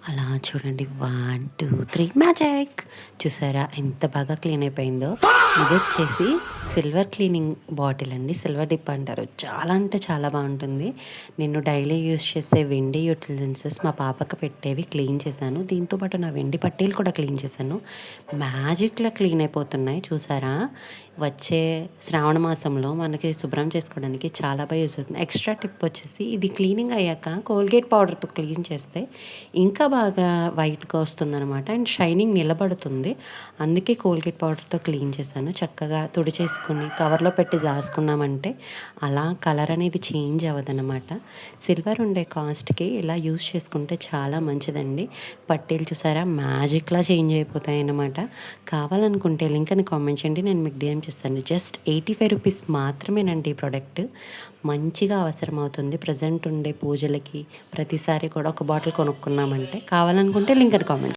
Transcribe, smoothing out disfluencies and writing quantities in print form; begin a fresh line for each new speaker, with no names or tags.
అలా చూడండి 1, 2, 3 మ్యాజిక్! చూసారా ఎంత బాగా క్లీన్ అయిపోయిందో. ఇదొచ్చేసి సిల్వర్ క్లీనింగ్ బాటిల్ అండి. సిల్వర్ డిప్ అంటారు. చాలా అంటే చాలా బావుంటుంది. నేను డైలీ యూజ్ చేసే వెండి యుటిలిటెన్సెస్ మా పాపకి పెట్టేవి క్లీన్ చేశాను. దీంతో పాటు నా వెండి పట్టీలు కూడా క్లీన్ చేశాను. మ్యాజిక్‌లా క్లీన్ అయిపోతున్నాయి చూసారా? వచ్చే శ్రావణ మాసంలో మనకి శుభ్రం చేసుకోవడానికి చాలా బాగా యూజ్ అవుతుంది. ఎక్స్ట్రా టిప్ వచ్చేసి ఇది క్లీనింగ్ అయ్యాక కోల్గేట్ పౌడర్‌తో క్లీన్ చేస్తే ఇంకా బాగా వైట్‌గా వస్తుందనమాట. అండ్ షైనింగ్ నిలబడుతుంది. అందుకే కోల్గేట్ పౌడర్‌తో క్లీన్ చేశాను. చక్కగా తుడిచేసుకొని కవర్‌లో పెట్టి దాసుకున్నామంటే అలా కలర్ అనేది చేంజ్ అవ్వదనమాట. సిల్వర్ ఉండే కాస్ట్‌కి ఇలా యూజ్ చేసుకుంటే చాలా మంచిదండి. పట్టీలు చూసారా మ్యాజిక్‌లా చేంజ్ అయిపోతాయన్నమాట. కావాలనుకుంటే లింక్ అని కామెంట్ చేయండి. నేను మీకు డీఎం చేస్తాను. జస్ట్ రూ. 85 మాత్రమేనండి ఈ ప్రోడక్ట్. మంచిగా అవసరమవుతుంది. ప్రెజెంట్ ఉండే పూజలకి ప్రతిసారి కూడా ఒక బాటిల్ కొనుక్కున్నామంటే. కావాలనుకుంటే లింక్ అని కామెంట్